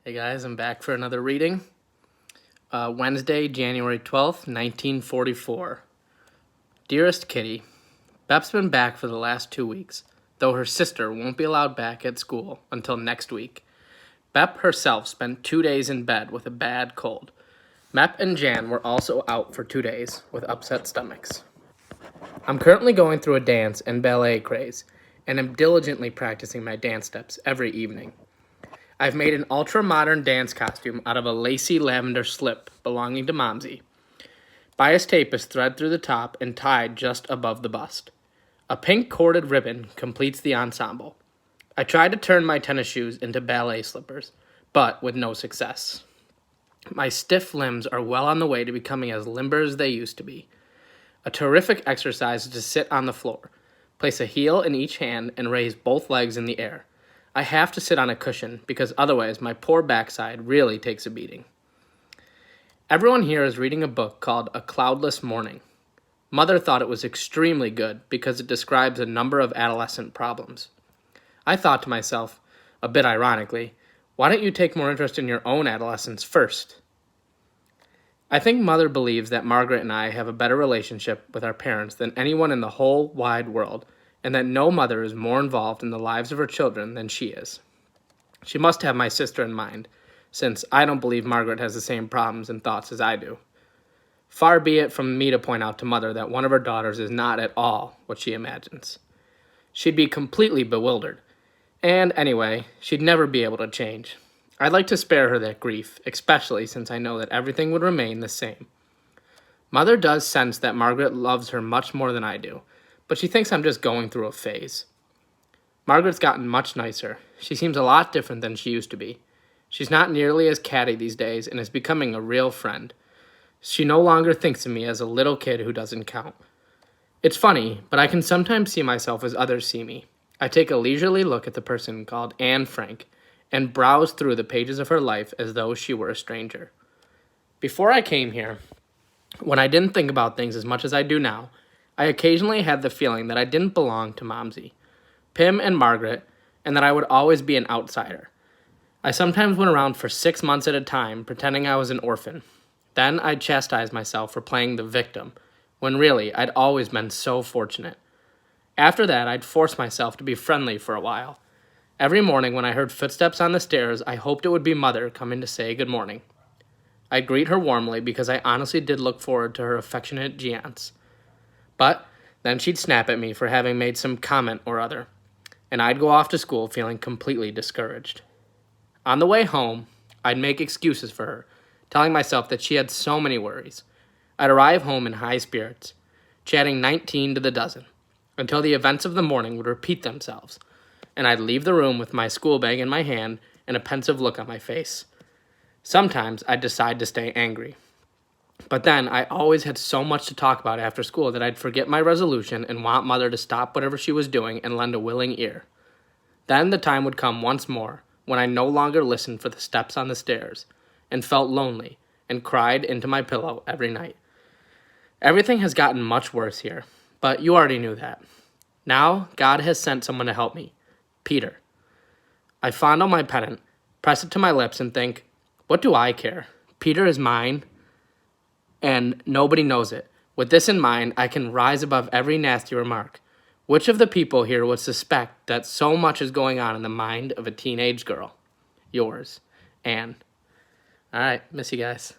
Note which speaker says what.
Speaker 1: Hey guys, I'm back for another reading. Wednesday, January 12th, 1944. Dearest Kitty, Bep's been back for the last 2 weeks, though her sister won't be allowed back at school until next week. Bep herself spent 2 days in bed with a bad cold. Mep and Jan were also out for 2 days with upset stomachs. I'm currently going through a dance and ballet craze, and am diligently practicing my dance steps every evening. I've made an ultra-modern dance costume out of a lacy lavender slip belonging to Momsy. Bias tape is thread through the top and tied just above the bust. A pink corded ribbon completes the ensemble. I tried to turn my tennis shoes into ballet slippers, but with no success. My stiff limbs are well on the way to becoming as limber as they used to be. A terrific exercise is to sit on the floor, place a heel in each hand, and raise both legs in the air. I have to sit on a cushion because otherwise my poor backside really takes a beating. Everyone here is reading a book called A Cloudless Morning. Mother thought it was extremely good because it describes a number of adolescent problems. I thought to myself, a bit ironically, why don't you take more interest in your own adolescence first? I think Mother believes that Margaret and I have a better relationship with our parents than anyone in the whole wide world, and that no mother is more involved in the lives of her children than she is. She must have my sister in mind, since I don't believe Margaret has the same problems and thoughts as I do. Far be it from me to point out to Mother that one of her daughters is not at all what she imagines. She'd be completely bewildered. And anyway, she'd never be able to change. I'd like to spare her that grief, especially since I know that everything would remain the same. Mother does sense that Margaret loves her much more than I do, but she thinks I'm just going through a phase. Margaret's gotten much nicer. She seems a lot different than she used to be. She's not nearly as catty these days and is becoming a real friend. She no longer thinks of me as a little kid who doesn't count. It's funny, but I can sometimes see myself as others see me. I take a leisurely look at the person called Anne Frank and browse through the pages of her life as though she were a stranger. Before I came here, when I didn't think about things as much as I do now, I occasionally had the feeling that I didn't belong to Momsy, Pim, and Margaret, and that I would always be an outsider. I sometimes went around for 6 months at a time, pretending I was an orphan. Then I'd chastise myself for playing the victim, when really I'd always been so fortunate. After that, I'd force myself to be friendly for a while. Every morning when I heard footsteps on the stairs, I hoped it would be Mother coming to say good morning. I'd greet her warmly because I honestly did look forward to her affectionate geants. But then she'd snap at me for having made some comment or other, and I'd go off to school feeling completely discouraged. On the way home, I'd make excuses for her, telling myself that she had so many worries. I'd arrive home in high spirits, chatting 19 to the dozen, until the events of the morning would repeat themselves, and I'd leave the room with my school bag in my hand and a pensive look on my face. Sometimes I'd decide to stay angry. But then I always had so much to talk about after school that I'd forget my resolution and want Mother to stop whatever she was doing and lend a willing ear. Then the time would come once more when I no longer listened for the steps on the stairs and felt lonely and cried into my pillow every night. Everything has gotten much worse here, but you already knew that. Now God has sent someone to help me, Peter. I fondle my pendant, press it to my lips, and think, what do I care? Peter is mine, and nobody knows it. With this in mind, I can rise above every nasty remark. Which of the people here would suspect that so much is going on in the mind of a teenage girl? Yours, Anne. All right, miss you guys.